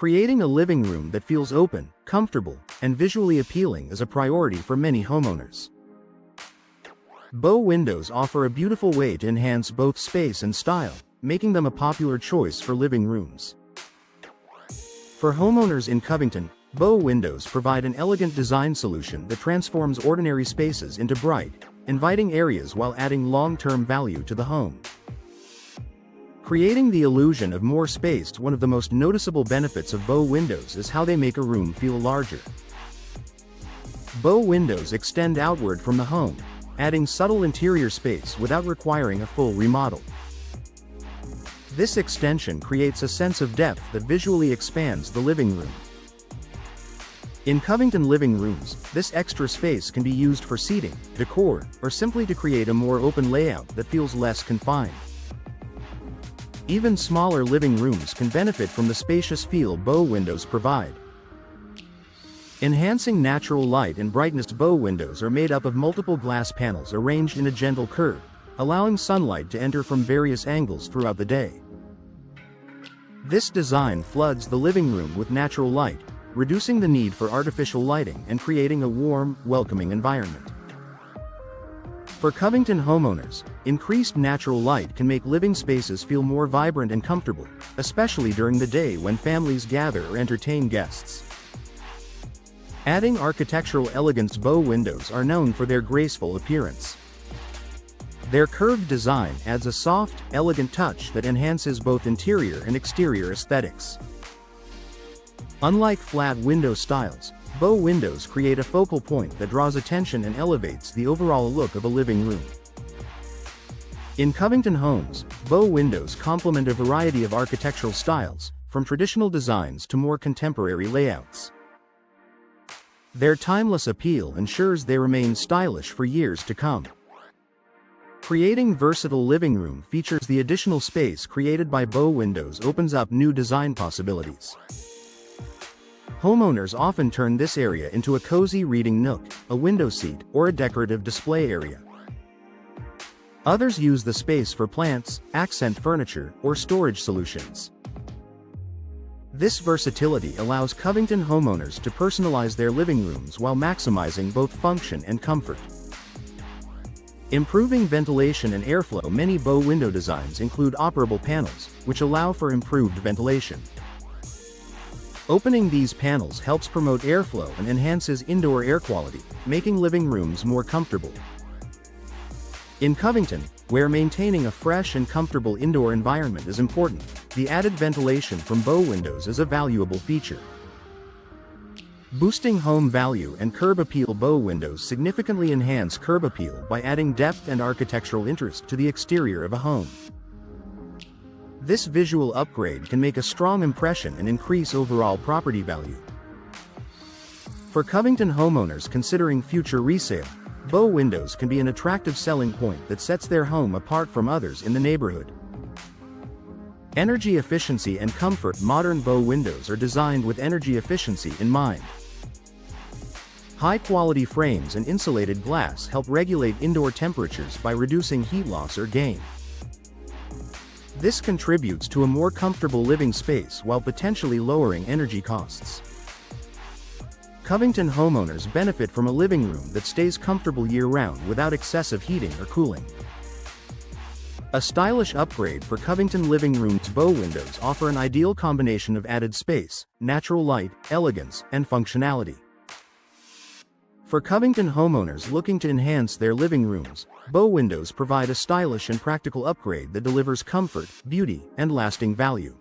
Creating a living room that feels open, comfortable, and visually appealing is a priority for many homeowners. Bow windows offer a beautiful way to enhance both space and style, making them a popular choice for living rooms. For homeowners in Covington, bow windows provide an elegant design solution that transforms ordinary spaces into bright, inviting areas while adding long-term value to the home. Creating the illusion of more space. One of the most noticeable benefits of bow windows is how they make a room feel larger. Bow windows extend outward from the home, adding subtle interior space without requiring a full remodel. This extension creates a sense of depth that visually expands the living room. In Covington living rooms, this extra space can be used for seating, decor, or simply to create a more open layout that feels less confined. Even smaller living rooms can benefit from the spacious feel bow windows provide. Enhancing natural light and brightness. Bow windows are made up of multiple glass panels arranged in a gentle curve, allowing sunlight to enter from various angles throughout the day. This design floods the living room with natural light, reducing the need for artificial lighting and creating a warm, welcoming environment. For Covington homeowners, increased natural light can make living spaces feel more vibrant and comfortable, especially during the day when families gather or entertain guests. Adding architectural elegance. Bow windows are known for their graceful appearance. Their curved design adds a soft, elegant touch that enhances both interior and exterior aesthetics. Unlike flat window styles, bow windows create a focal point that draws attention and elevates the overall look of a living room. In Covington homes, bow windows complement a variety of architectural styles, from traditional designs to more contemporary layouts. Their timeless appeal ensures they remain stylish for years to come. Creating versatile living room features. The additional space created by bow windows opens up new design possibilities. Homeowners often turn this area into a cozy reading nook, a window seat, or a decorative display area. Others use the space for plants, accent furniture, or storage solutions. This versatility allows Covington homeowners to personalize their living rooms while maximizing both function and comfort. Improving ventilation and airflow. Many bow window designs include operable panels, which allow for improved ventilation. Opening these panels helps promote airflow and enhances indoor air quality, making living rooms more comfortable. In Covington, where maintaining a fresh and comfortable indoor environment is important, the added ventilation from bow windows is a valuable feature. Boosting home value and curb appeal. Bow windows significantly enhance curb appeal by adding depth and architectural interest to the exterior of a home. This visual upgrade can make a strong impression and increase overall property value. For Covington homeowners considering future resale, bow windows can be an attractive selling point that sets their home apart from others in the neighborhood. Energy efficiency and comfort. Modern bow windows are designed with energy efficiency in mind. High-quality frames and insulated glass help regulate indoor temperatures by reducing heat loss or gain. This contributes to a more comfortable living space while potentially lowering energy costs. Covington homeowners benefit from a living room that stays comfortable year-round without excessive heating or cooling. A stylish upgrade for Covington living rooms. Bow windows offer an ideal combination of added space, natural light, elegance, and functionality. For Covington homeowners looking to enhance their living rooms, bow windows provide a stylish and practical upgrade that delivers comfort, beauty, and lasting value.